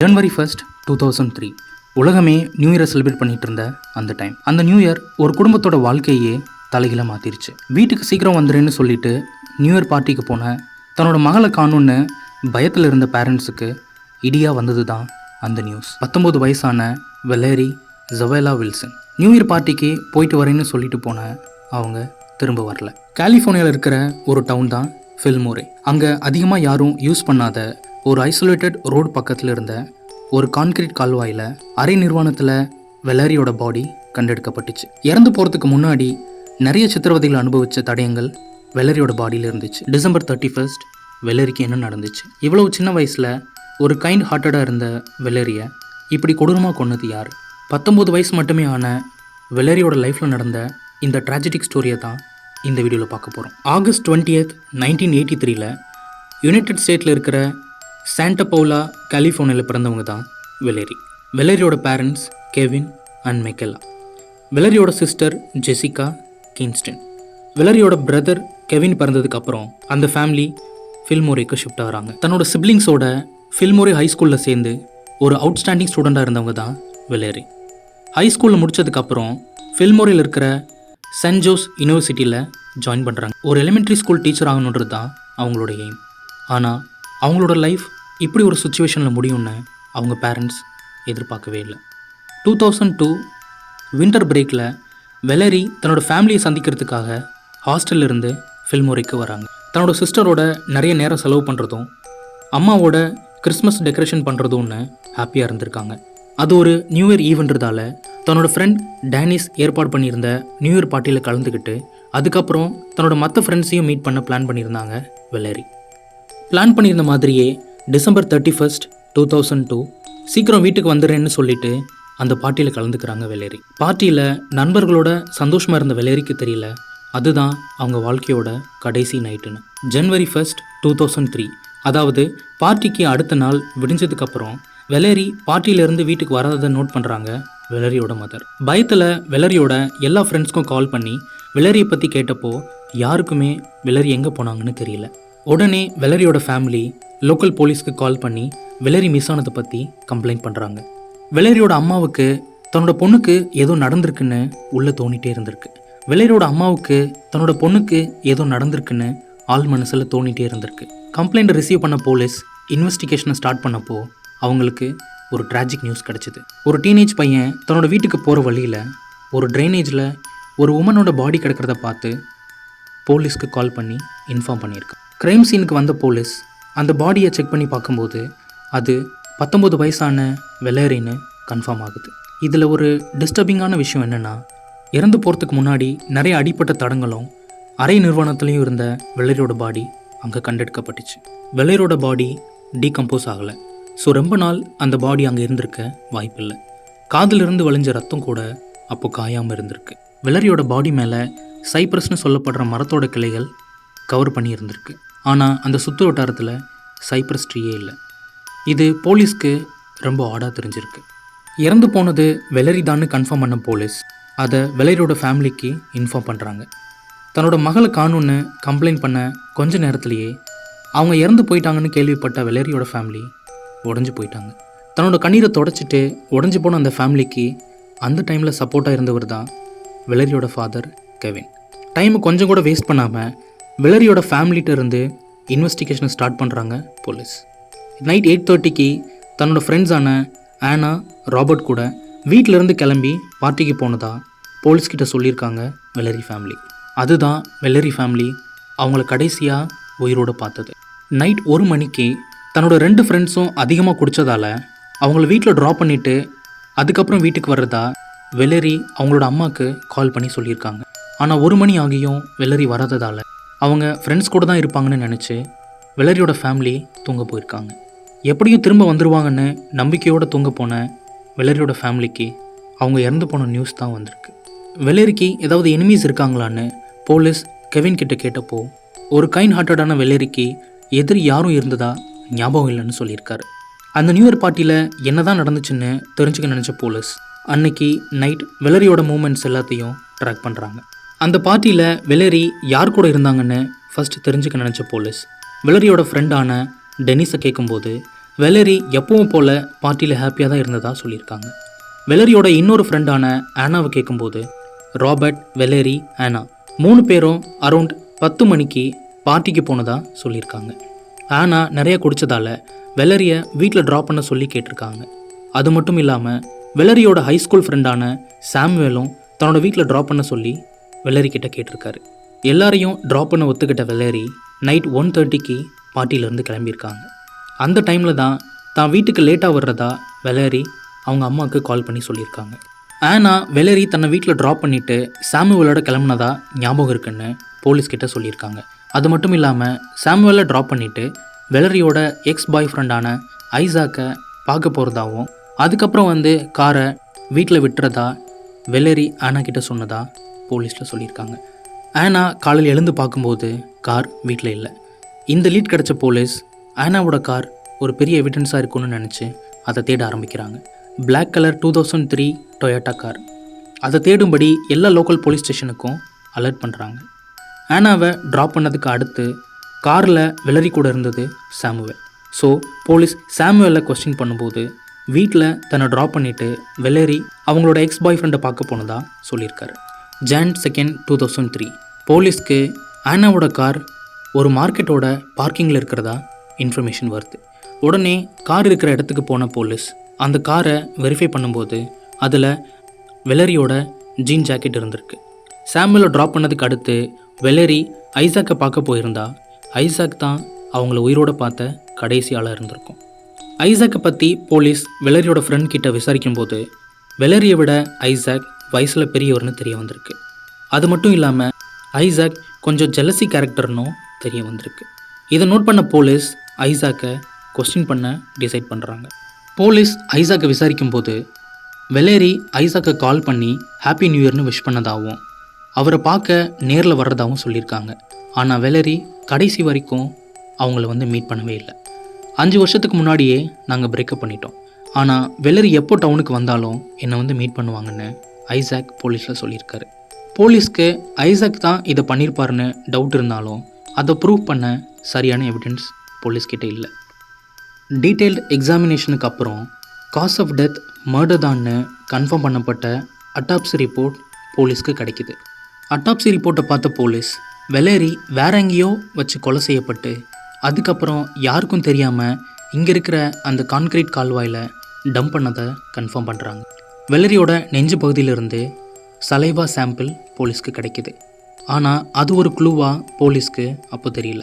January 1st, 2003 உலகமே new இயரை celebrate பண்ணிட்டு இருந்த அந்த டைம். அந்த நியூ இயர் ஒரு குடும்பத்தோட வாழ்க்கையே தலைகீழ மாற்றிருச்சு. வீட்டுக்கு சீக்கிரம் வந்துடுன்னு சொல்லிட்டு நியூ இயர் பார்ட்டிக்கு போன தன்னோட மகளை காணுன்னு பயத்தில் இருந்த பேரண்ட்ஸுக்கு இடியாக வந்தது தான் அந்த நியூஸ். 19 வயசான வெலேரி ஜவேலா வில்சன் நியூ இயர் பார்ட்டிக்கு போயிட்டு வரேன்னு சொல்லிட்டு போன அவங்க திரும்ப வரல. கலிஃபோர்னியாவில் இருக்கிற ஒரு டவுன் தான் ஃபில்மோரே. அங்கே அதிகமாக யாரும் யூஸ் பண்ணாத ஒரு ஐசோலேட்டட் ரோடு பக்கத்தில் இருந்த ஒரு கான்கிரீட் கால்வாயில் அரை நிர்வாணத்தில் வெலேரியோட பாடி கண்டெடுக்கப்பட்டுச்சு. இறந்து போகிறதுக்கு முன்னாடி நிறைய சித்திரவதைகளை அனுபவித்த தடயங்கள் வெலேரியோட பாடியில் இருந்துச்சு. டிசம்பர் 31st வெலேரிக்கு என்ன நடந்துச்சு? இவ்வளவு சின்ன வயசில் ஒரு கைண்ட் ஹார்ட்டடாக இருந்த வெலேரியை இப்படி கொடூரமாக கொன்னது யார்? 19 வயசு மட்டுமே ஆன வெலேரியோட லைஃப்பில் நடந்த இந்த ட்ராஜடிக் ஸ்டோரியை தான் இந்த வீடியோவில் பார்க்க போகிறோம். ஆகஸ்ட் 20th 1983 யுனைடெட் ஸ்டேட்டில் இருக்கிற சாண்டா பவுலா கலிஃபோர்னியாவில் பிறந்தவங்க தான் வெலேரி. வெலேரியோட பேரண்ட்ஸ் கெவின் அண்ட் மெக்கெல்லா. வெலேரியோட சிஸ்டர் ஜெசிகா கின்ஸ்டன். வெலேரியோட பிரதர் கெவின் பிறந்ததுக்கப்புறம் அந்த ஃபேமிலி ஃபில்மோரேக்கு ஷிஃப்ட் ஆகிறாங்க. தன்னோட சிப்ளிங்ஸோட ஃபில்மோரே ஹை ஸ்கூலில் சேர்ந்து ஒரு அவுட்ஸ்டாண்டிங் ஸ்டூடெண்ட்டாக இருந்தவங்க தான் வெலேரி. ஹை ஸ்கூலில் முடித்ததுக்கப்புறம் ஃபில்மோரேயில் இருக்கிற சென்ட் ஜோஸ் யூனிவர்சிட்டியில் ஜாயின் பண்ணுறாங்க. ஒரு எலிமெண்ட்ரி ஸ்கூல் டீச்சர் ஆகணுன்றது தான் அவங்களோட எய்ம். ஆனால் அவங்களோட லைஃப் இப்படி ஒரு சுச்சுவேஷனில் முடியும்னு அவங்க பேரண்ட்ஸ் எதிர்பார்க்கவே இல்லை. 2002 வின்டர் பிரேக்கில் வெலேரி தன்னோட ஃபேமிலியை சந்திக்கிறதுக்காக ஹாஸ்டல்ல இருந்து ஃபில்மோரேக்கு வராங்க. தன்னோட சிஸ்டரோட நிறைய நேரம் செலவு பண்ணுறதும் அம்மாவோட கிறிஸ்மஸ் டெக்கரேஷன் பண்ணுறதும்னு ஹாப்பியாக இருந்திருக்காங்க. அது ஒரு நியூ இயர் ஈவெண்ட்றதால தன்னோட ஃப்ரெண்ட் டேனிஸ் ஏற்பாடு பண்ணியிருந்த நியூ இயர் பார்ட்டியில் கலந்துக்கிட்டு அதுக்கப்புறம் தன்னோட மற்ற ஃப்ரெண்ட்ஸையும் மீட் பண்ண பிளான் பண்ணியிருந்தாங்க வெலேரி. பிளான் பண்ணியிருந்த மாதிரியே டிசம்பர் 31st 2002 சீக்கிரம் வீட்டுக்கு வந்துடுறேன்னு சொல்லிட்டு அந்த பார்ட்டியில் கலந்துக்கிறாங்க வெலேரி. பார்ட்டியில் நண்பர்களோட சந்தோஷமாக இருந்த வெலேரிக்கு தெரியல அதுதான் அவங்க வாழ்க்கையோட கடைசி நைட்டுன்னு. January 1st 2003 அதாவது பார்ட்டிக்கு அடுத்த நாள் விடிஞ்சதுக்கப்புறம் வெலேரி பார்ட்டியிலேருந்து வீட்டுக்கு வராததை நோட் பண்ணுறாங்க வெலேரியோட மதர். பயத்தில் வெலேரியோட எல்லா ஃப்ரெண்ட்ஸ்க்கும் கால் பண்ணி வெலேரியை பற்றி கேட்டப்போ யாருக்குமே வெலேரி எங்கே போனாங்கன்னு தெரியல. உடனே வெலேரியோட ஃபேமிலி லோக்கல் போலீஸ்க்கு கால் பண்ணி வெலேரி மிஸ் ஆனதை பற்றி கம்ப்ளைண்ட் பண்ணுறாங்க. வெலேரியோட அம்மாவுக்கு தன்னோட பொண்ணுக்கு ஏதோ நடந்திருக்குன்னு உள்ளே தோணிகிட்டே இருந்திருக்கு. வெலேரியோட அம்மாவுக்கு தன்னோட பொண்ணுக்கு ஏதோ நடந்திருக்குன்னு ஆள் மனசில் தோணிகிட்டே இருந்திருக்கு. கம்ப்ளைண்ட்டை ரிசீவ் பண்ண போலீஸ் இன்வெஸ்டிகேஷனை ஸ்டார்ட் பண்ணப்போ அவங்களுக்கு ஒரு ட்ராஜிக் நியூஸ் கிடச்சிது. ஒரு டீனேஜ் பையன் தன்னோட வீட்டுக்கு போகிற வழியில் ஒரு ட்ரைனேஜில் ஒரு உமனோட பாடி கிடக்கிறத பார்த்து போலீஸ்க்கு கால் பண்ணி இன்ஃபார்ம் பண்ணியிருக்கான். க்ரைம் சீனுக்கு வந்த போலீஸ் அந்த பாடியை செக் பண்ணி பார்க்கும்போது அது 19 வயசான வெலேரின்னு கன்ஃபார்ம் ஆகுது. இதில் ஒரு டிஸ்டர்பிங்கான விஷயம் என்னென்னா இறந்து போகிறதுக்கு முன்னாடி நிறைய அடிப்பட்ட தடங்களும் அரை நிர்வாணத்துலேயும் இருந்த வெலேரியோட பாடி அங்கே கண்டெடுக்கப்பட்டுச்சு. வெலேரியோட பாடி டீகம்போஸ் ஆகலை. ஸோ ரொம்ப நாள் அந்த பாடி அங்கே இருந்திருக்க வாய்ப்பில்லை. காதிலிருந்து வழிஞ்ச ரத்தம் கூட அப்போ காயாமல் இருந்திருக்கு. வெலேரியோட பாடி மேலே சைப்ரஸ்னு சொல்லப்படுற மரத்தோட கிளைகள் கவர் பண்ணி இருந்திருக்கு. ஆனால் அந்த சுற்று வட்டாரத்தில் சைப்ரஸ் ட்ரீயே இல்லை. இது போலீஸ்க்கு ரொம்ப ஆடாக தெரிஞ்சிருக்கு. இறந்து போனது வெலேரி தான்னு கன்ஃபார்ம் பண்ண போலீஸ் அதை வெலேரியோட ஃபேமிலிக்கு இன்ஃபார்ம் பண்ணுறாங்க. தன்னோட மகளை காணுன்னு கம்ப்ளைண்ட் பண்ண கொஞ்ச நேரத்துலையே அவங்க இறந்து போயிட்டாங்கன்னு கேள்விப்பட்ட வெலேரியோட ஃபேமிலி உடஞ்சி போயிட்டாங்க. தன்னோட கண்ணீரை தொடச்சிட்டு உடஞ்சி போன அந்த ஃபேமிலிக்கு அந்த டைமில் சப்போர்ட்டாக இருந்தவர் தான் வெலேரியோட ஃபாதர் கெவின். டைமை கொஞ்சம் கூட வேஸ்ட் பண்ணாமல் வெலேரியோட ஃபேமிலிகிட்ட இருந்து இன்வெஸ்டிகேஷனை ஸ்டார்ட் பண்ணுறாங்க போலீஸ். நைட் 8:30 தன்னோட ஃப்ரெண்ட்ஸான ஆனா ராபர்ட் கூட வீட்டிலேருந்து கிளம்பி பார்ட்டிக்கு போனதா போலீஸ்கிட்ட சொல்லியிருக்காங்க வெலேரி ஃபேமிலி. அதுதான் வெலேரி ஃபேமிலி அவங்கள கடைசியாக உயிரோடு பார்த்தது. நைட் 1 மணிக்கு தன்னோட 2 ஃப்ரெண்ட்ஸும் அதிகமாக குடித்ததால் அவங்கள வீட்டில் ட்ராப் பண்ணிவிட்டு அதுக்கப்புறம் வீட்டுக்கு வர்றதா வெலேரி அவங்களோட அம்மாவுக்கு கால் பண்ணி சொல்லியிருக்காங்க. ஆனால் 1 மணி ஆகியும் வெலேரி வராததால் அவங்க ஃப்ரெண்ட்ஸ் கூட தான் இருப்பாங்கன்னு நினச்சி வெலேரியோட ஃபேமிலி தூங்க போயிருக்காங்க. எப்படியும் திரும்ப வந்துடுவாங்கன்னு நம்பிக்கையோடு தூங்க போன வெலேரியோட ஃபேமிலிக்கு அவங்க இறந்து போன நியூஸ் தான் வந்திருக்கு. வெலேரிக்கு ஏதாவது எனிமீஸ் இருக்காங்களான்னு போலீஸ் கெவின் கிட்ட கேட்டப்போ ஒரு கைண்ட் ஹார்ட்டடான வெலேரிக்கு எதிரி யாரும் இருந்ததா ஞாபகம் இல்லைன்னு சொல்லியிருக்காரு. அந்த நியூ இயர் பார்ட்டியில் என்ன தான் நடந்துச்சுன்னு தெரிஞ்சுக்க நினச்ச போலீஸ் அன்னைக்கு நைட் வெலேரியோட மூமெண்ட்ஸ் எல்லாத்தையும் ட்ராக் பண்ணுறாங்க. அந்த பார்ட்டியில் வெலேரி யார் கூட இருந்தாங்கன்னு ஃபஸ்ட்டு தெரிஞ்சுக்க நினச்ச போலீஸ் வெலேரியோட ஃப்ரெண்டான டெனிஸை கேட்கும்போது வெலரி எப்பவும் போல் பார்ட்டியில் ஹாப்பியாக தான் இருந்ததா சொல்லியிருக்காங்க. வெலரியோட இன்னொரு ஃப்ரெண்டான ஆனாவை கேட்கும்போது ராபர்ட், வெலரி, ஆனா 3 பேரும் அரௌண்ட் 10 மணிக்கு பார்ட்டிக்கு போனதா சொல்லியிருக்காங்க. ஆனா நிறைய குடித்ததால் வெலரியை வீட்டில் ட்ராப் பண்ண சொல்லி கேட்டிருக்காங்க. அது மட்டும் இல்லாமல் வெலரியோட ஹைஸ்கூல் ஃப்ரெண்டான சாம்வேலும் தன்னோட வீட்டில் ட்ராப் பண்ண சொல்லி வெலரி கிட்ட கேட்டிருக்காரு. எல்லாரையும் ட்ராப் பண்ண ஒத்துக்கிட்ட வெலரி நைட் 1:30க்கு பார்ட்டியிலேருந்து கிளம்பியிருக்காங்க. அந்த டைமில் தான் வீட்டுக்கு லேட்டாக வர்றதா வெலரி அவங்க அம்மாவுக்கு கால் பண்ணி சொல்லியிருக்காங்க. ஆனா வெலரி தன்னை வீட்டில் ட்ராப் பண்ணிவிட்டு சாமுவேலோட கிளம்புனதா ஞாபகம் இருக்குன்னு போலீஸ்கிட்ட சொல்லியிருக்காங்க. அது மட்டும் இல்லாமல் சாமுவேலை ட்ராப் பண்ணிவிட்டு வெலரியோட எக்ஸ் பாய் ஃப்ரெண்டான ஐசாக்கை பார்க்க போகிறதாவும் அதுக்கப்புறம் காரை வீட்டில் விட்டுறதா வெலரி ஆனா கிட்ட சொன்னதா போலீஸில் சொல்லியிருக்காங்க. ஆனா காலையில் எழுந்து பார்க்கும்போது கார் வீட்டில் இல்லை. இந்த லீட் கிடச்ச போலீஸ் ஆனாவோட கார் ஒரு பெரிய எவிடன்ஸாக இருக்குன்னு நினச்சி அதை தேட ஆரம்பிக்கிறாங்க. Black colour 2003 Toyota car. அதை தேடும்படி எல்லா லோக்கல் போலீஸ் ஸ்டேஷனுக்கும் அலர்ட் பண்ணுறாங்க. ஆனாவை ட்ராப் பண்ணதுக்கு அடுத்து காரில் வெலரி கூட இருந்தது சாமுவேல். ஸோ போலீஸ் சாமுவேலை கொஸ்டின் பண்ணும்போது வீட்டில் தன்னை ட்ராப் பண்ணிவிட்டு வெலரி அவங்களோட எக்ஸ் பாய் ஃப்ரெண்டை பார்க்க போனதா சொல்லியிருக்காரு. Jan 2, 2003 போலீஸ்க்கு ஆனாவோட கார் ஒரு மார்க்கெட்டோட பார்க்கிங்கில் இருக்கிறதா இன்ஃபர்மேஷன் வருது. உடனே கார் இருக்கிற இடத்துக்கு போன போலீஸ் அந்த காரை வெரிஃபை பண்ணும்போது அதில் வெலரியோட ஜீன் ஜாக்கெட் இருந்திருக்கு. சாமுவேலை ட்ராப் பண்ணதுக்கு அடுத்து வெலரி ஐசாக்கை பார்க்க போயிருந்தா ஐசாக் தான் அவங்கள உயிரோடு பார்த்த கடைசி ஆளாக இருந்திருக்கும். ஐசாக்கை பற்றி போலீஸ் வெலரியோட ஃப்ரெண்ட் கிட்ட விசாரிக்கும்போது வெலரியை விட ஐசாக் வயசில் பெரியவர்னு தெரிய வந்திருக்கு. அது மட்டும் இல்லாமல் ஐசாக் கொஞ்சம் ஜெலசி கேரக்டர்னும் தெரிய வந்திருக்கு. இதை நோட் பண்ண போலீஸ் ஐசாக்கை கொஸ்டின் பண்ண டிசைட் பண்ணுறாங்க. போலீஸ் ஐசாக்கை விசாரிக்கும்போது வெலரி ஐசாக்கை கால் பண்ணி ஹாப்பி நியூ இயர்னு விஷ் பண்ணதாகவும் அவரை பார்க்க நேரில் வர்றதாகவும் சொல்லியிருக்காங்க. ஆனால் வெலரி கடைசி வரைக்கும் அவங்கள மீட் பண்ணவே இல்லை. 5 வருஷத்துக்கு முன்னாடியே நாங்கள் பிரேக்கப் பண்ணிட்டோம். ஆனால் வெலரி எப்போ டவுனுக்கு வந்தாலும் என்னை மீட் பண்ணுவாங்கன்னு ஐசாக் போலீஸில் சொல்லியிருக்காரு. போலீஸ்க்கு ஐசாக் தான் இதை பண்ணியிருப்பாருன்னு டவுட் இருந்தாலும் அதை ப்ரூவ் பண்ண சரியான எவிடன்ஸ் போலீஸ்கிட்ட இல்லை. டீட்டெயில்டு எக்ஸாமினேஷனுக்கு அப்புறம் காஸ் ஆஃப் டெத் மர்டர் தான்னு கன்ஃபார்ம் பண்ணப்பட்ட அட்டாப்சி ரிப்போர்ட் போலீஸ்க்கு கிடைக்கிது. அட்டாப்சி ரிப்போர்ட்டை பார்த்த போலீஸ் வெலரி வேற எங்கேயோ வச்சு கொலை செய்யப்பட்டு அதுக்கப்புறம் யாருக்கும் தெரியாமல் இங்கே இருக்கிற அந்த கான்கிரீட் கால்வாயில் டம்ப் பண்ணதை கன்ஃபார்ம் பண்ணுறாங்க. வெலரியோட நெஞ்சு பகுதியிலிருந்து சலைவா சாம்பிள் போலீஸ்க்கு கிடைக்கிது. ஆனால் அது ஒரு க்ளூவாக போலீஸ்க்கு அப்போ தெரியல.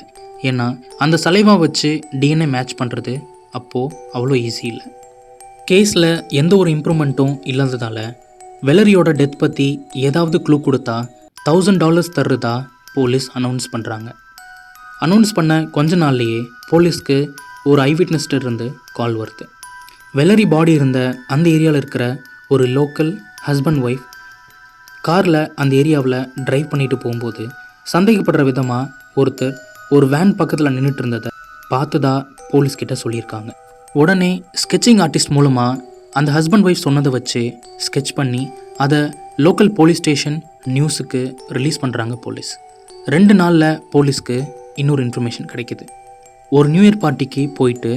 ஏன்னா அந்த சலைவா வச்சு டிஎன்ஏ மேட்ச் பண்ணுறது அப்போது அவ்வளோ ஈஸி இல்லை. கேஸில் எந்த ஒரு இம்ப்ரூவ்மெண்ட்டும் இல்லாததால் வெலரியோட டெத் பற்றி ஏதாவது க்ளூ கொடுத்தா $1000 தர்றதா போலீஸ் அனௌன்ஸ் பண்ணுறாங்க. அனௌன்ஸ் பண்ண கொஞ்ச நாள்லேயே போலீஸ்க்கு ஒரு ஐவிட்னஸ்ட்டு இருந்து கால் வருது. வெலரி பாடி இருந்த அந்த ஏரியாவில் இருக்கிற ஒரு லோக்கல் ஹஸ்பண்ட் ஒய்ஃப் காரில் அந்த ஏரியாவில் ட்ரைவ் பண்ணிட்டு போகும்போது சந்தேகப்படுற விதமாக ஒருத்தர் ஒரு வேன் பக்கத்தில் நின்றுட்டு இருந்ததை பார்த்ததா போலீஸ்கிட்ட சொல்லியிருக்காங்க. உடனே ஸ்கெட்சிங் ஆர்டிஸ்ட் மூலமாக அந்த ஹஸ்பண்ட் ஒய்ஃப் சொன்னதை வச்சு ஸ்கெட்ச் பண்ணி அதை லோக்கல் போலீஸ் ஸ்டேஷன் நியூஸுக்கு ரிலீஸ் பண்ணுறாங்க போலீஸ். 2 நாளில் போலீஸ்க்கு இன்னொரு இன்ஃபர்மேஷன் கிடைக்கிது. ஒரு நியூ இயர் பார்ட்டிக்கு போயிட்டு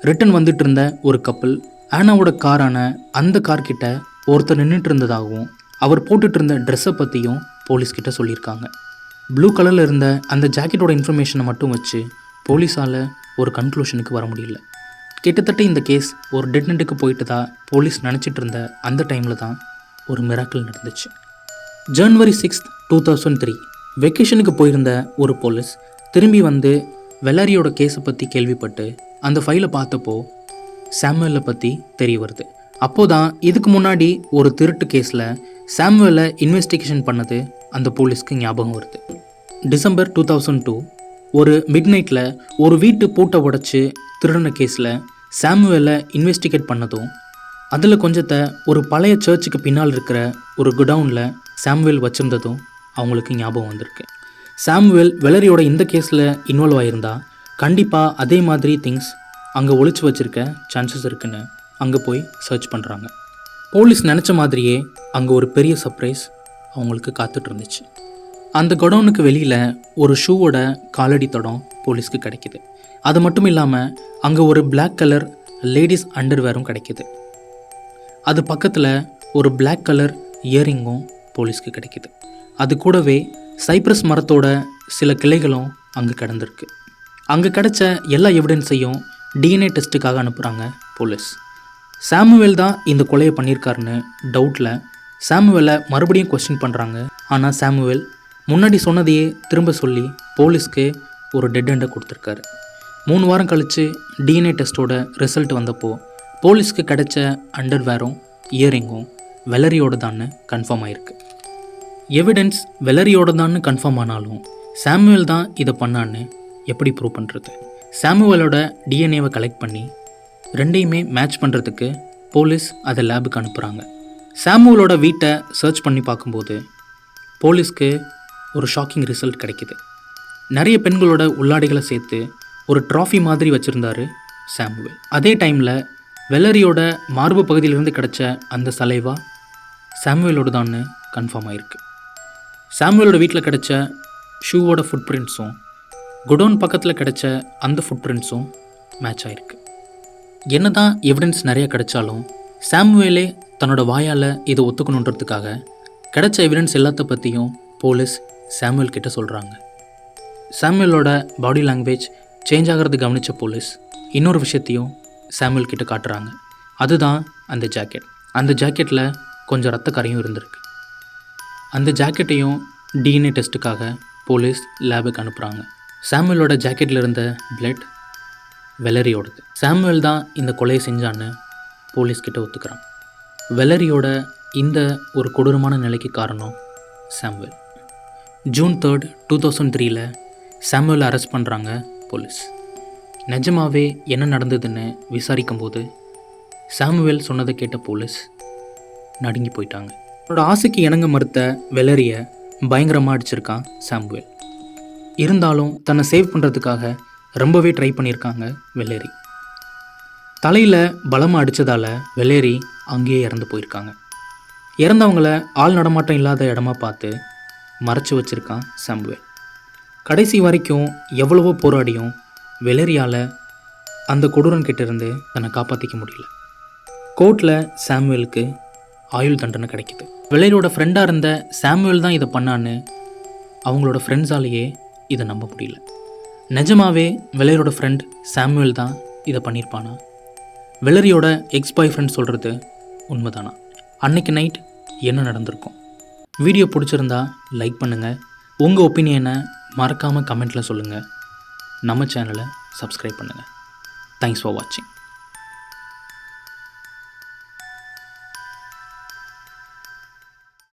ரிட்டன் வந்துட்டு இருந்த ஒரு கப்பல் ஆனாவோட காரான அந்த கார்கிட்ட ஒருத்தர் நின்றுட்டு இருந்ததாகவும் அவர் போட்டுட்டு இருந்த ட்ரெஸ்ஸை பற்றியும் போலீஸ்கிட்ட சொல்லியிருக்காங்க. ப்ளூ கலரில் இருந்த அந்த ஜாக்கெட்டோட இன்ஃபர்மேஷனை மட்டும் வச்சு போலீஸால் ஒரு கன்க்ளூஷனுக்கு வர முடியல. கிட்டத்தட்ட இந்த கேஸ் ஒரு டெட்னெட்டுக்கு போயிட்டு தான் போலீஸ் நினச்சிட்டு இருந்த அந்த டைமில் தான் ஒரு மிராக்கிள் நடந்துச்சு. January 6, 2003 வெக்கேஷனுக்கு போயிருந்த ஒரு போலீஸ் திரும்பி வெலரியோட கேஸை பற்றி கேள்விப்பட்டு அந்த ஃபைலை பார்த்தப்போ சாமுவேலை பற்றி தெரிய வருது. அப்போதான் இதுக்கு முன்னாடி ஒரு திருட்டு கேஸில் சாமுவேலை இன்வெஸ்டிகேஷன் பண்ணது அந்த போலீஸ்க்கு ஞாபகம் வருது. December 2002 ஒரு மிட்நைட்டில் ஒரு வீட்டு பூட்டை உடைச்சி திருடின கேஸில் சாமுவேலை இன்வெஸ்டிகேட் பண்ணதும் அதில் கொஞ்சத்தை ஒரு பழைய சர்ச்சுக்கு பின்னால் இருக்கிற ஒரு குடவுனில் சாமுவேல் வச்சுருந்ததும் அவங்களுக்கு ஞாபகம் வந்திருக்கு. சாமுவேல் வெலரியோட இந்த கேஸில் இன்வால்வ் ஆகியிருந்தா கண்டிப்பாக அதே மாதிரி திங்ஸ் அங்கே ஒளிச்சு வச்சுருக்க சான்சஸ் இருக்குன்னு அங்கே போய் சர்ச் பண்ணுறாங்க. போலீஸ் நினச்ச மாதிரியே அங்கே ஒரு பெரிய சர்ப்ரைஸ் அவங்களுக்கு காத்துட்டு இருந்துச்சு. அந்த குடவுனுக்கு வெளியில் ஒரு ஷூவோட காலடி தடம் போலீஸ்க்கு கிடைக்கிது. அது மட்டும் இல்லாமல் அங்கே ஒரு Black கலர் லேடிஸ் அண்டர்வேரும் கிடைக்கிது. அது பக்கத்தில் ஒரு பிளாக் கலர் இயரிங்கும் போலீஸ்க்கு கிடைக்கிது. அது கூடவே சைப்ரஸ் மரத்தோட சில கிளைகளும் அங்கே கிடந்திருக்கு. அங்கே கிடைச்ச எல்லா எவிடன்ஸையும் டிஎன்ஏ டெஸ்ட்டுக்காக அனுப்புகிறாங்க போலீஸ். சாமுவேல் தான் இந்த கொலையை பண்ணியிருக்காருன்னு டவுட்டில் சாமுவேலை மறுபடியும் கொஸ்டின் பண்ணுறாங்க. ஆனால் சாமுவேல் முன்னாடி சொன்னதையே திரும்ப சொல்லி போலீஸ்க்கு ஒரு டெட் எண்டை கொடுத்துருக்காரு. 3 வாரம் கழித்து டிஎன்ஏ டெஸ்ட்டோட ரிசல்ட் வந்தப்போ போலீஸ்க்கு கிடைச்ச அண்டர்வேரும் இயரிங்கும் வெலரியோட தான்னு கன்ஃபார்ம் ஆகிருக்கு. எவிடன்ஸ் வெலரியோட தான்னு கன்ஃபார்ம் ஆனாலும் சாமுவேல் தான் இதை பண்ணான்னு எப்படி ப்ரூவ் பண்ணுறது? சாமுவேலோட டிஎன்ஏவை கலெக்ட் பண்ணி ரெண்டையுமே மேட்ச் பண்ணுறதுக்கு போலீஸ் அதை லேபுக்கு அனுப்புகிறாங்க. சாமுவேலோட வீட்டை சர்ச் பண்ணி பார்க்கும்போது போலீஸ்க்கு ஒரு ஷாக்கிங் ரிசல்ட் கிடைக்கிது. நிறைய பெண்களோட உள்ளாடைகளை சேர்த்து ஒரு ட்ராஃபி மாதிரி வச்சுருந்தாரு சாமுவேல். அதே டைமில் வெலரியோட மார்பு பகுதியிலிருந்து கிடைச்ச அந்த சலைவா சாமுவேலோட தான்னு கன்ஃபார்ம் ஆகிருக்கு. சாமுவேலோட வீட்டில் கிடைச்ச ஷூவோட ஃபுட் பிரிண்ட்ஸும் குடோன் பக்கத்தில் கிடைச்ச அந்த ஃபுட் பிரிண்ட்ஸும் மேட்ச் ஆகிருக்கு. என்ன தான் எவிடன்ஸ் நிறைய கிடைச்சாலும் சாமுவேலே தன்னோட வாயால் இதை ஒத்துக்கணுன்றதுக்காக கிடைச்ச எவிடன்ஸ் எல்லாத்த பற்றியும் போலீஸ் சாமுவேல் கிட்ட சொல்கிறாங்க. சாமுவேலோட பாடி லாங்குவேஜ் சேஞ்ச் ஆகிறது கவனித்த போலீஸ் இன்னொரு விஷயத்தையும் சாமுவேல் கிட்ட காட்டுறாங்க. அதுதான் அந்த ஜாக்கெட். அந்த ஜாக்கெட்டில் கொஞ்சம் ரத்த கரையும் இருந்திருக்கு. அந்த ஜாக்கெட்டையும் டிஎன்ஏ டெஸ்ட்டுக்காக போலீஸ் லேபுக்கு அனுப்புகிறாங்க. சாமுவேலோட ஜாக்கெட்டில் இருந்த பிளட் வெலரியோடது. சாமுவேல் தான் இந்த கொலையை செஞ்சான்னு போலீஸ்கிட்ட ஒத்துக்கிறான். வெலரியோட இந்த ஒரு கொடூரமான நிலைக்கு காரணம் சாமுவேல். ஜூன் 3, 2003 சாமுவேலை அரெஸ்ட் பண்ணுறாங்க போலீஸ். நிஜமாவே என்ன நடந்ததுன்னு விசாரிக்கும்போது சாமுவேல் சொன்னதை கேட்ட போலீஸ் நடுங்கி போயிட்டாங்க. அவனோட ஆசைக்கு இணங்க மறுத்த வெலரியை பயங்கரமாக அடிச்சிருக்கான் சாமுவேல். இருந்தாலும் தன்னை சேவ் பண்ணுறதுக்காக ரொம்பவே ட்ரை பண்ணியிருக்காங்க வெள்ளேரி. தலையில் பலமாக அடித்ததால் வெள்ளேரி அங்கேயே இறந்து போயிருக்காங்க. இறந்தவங்கள ஆள் நடமாட்டம் இல்லாத இடமா பார்த்து மறைச்சி வச்சுருக்கான் சாமுவேல். கடைசி வரைக்கும் எவ்வளவோ போராடியும் வெள்ளேரியால் அந்த கொடூரன் கிட்டேருந்து தன்னை காப்பாற்றிக்க முடியல. கோர்ட்டில் சாமுவேலுக்கு ஆயுள் தண்டனை கிடைக்கிது. வெள்ளேரியோட ஃப்ரெண்டாக இருந்த சாமுவேல் தான் இதை பண்ணான்னு அவங்களோட ஃப்ரெண்ட்ஸாலேயே இதை நம்ப முடியல. நிஜமாவே வெள்ளேரியோட ஃப்ரெண்ட் சாமுவேல் தான் இதை பண்ணியிருப்பானா? வெள்ளரியோட எக்ஸ் பாய் ஃப்ரெண்ட் சொல்கிறது உண்மைதானா? அன்னைக்கு நைட் என்ன நடந்திருக்கும்? வீடியோ பிடிச்சிருந்தா லைக் பண்ணுங்கள். உங்கள் ஒப்பீனியனை மறக்காமல் கமெண்ட்டில் சொல்லுங்கள். நம்ம சேனலை சப்ஸ்கிரைப் பண்ணுங்கள். தேங்க்ஸ் ஃபார் வாட்சிங்.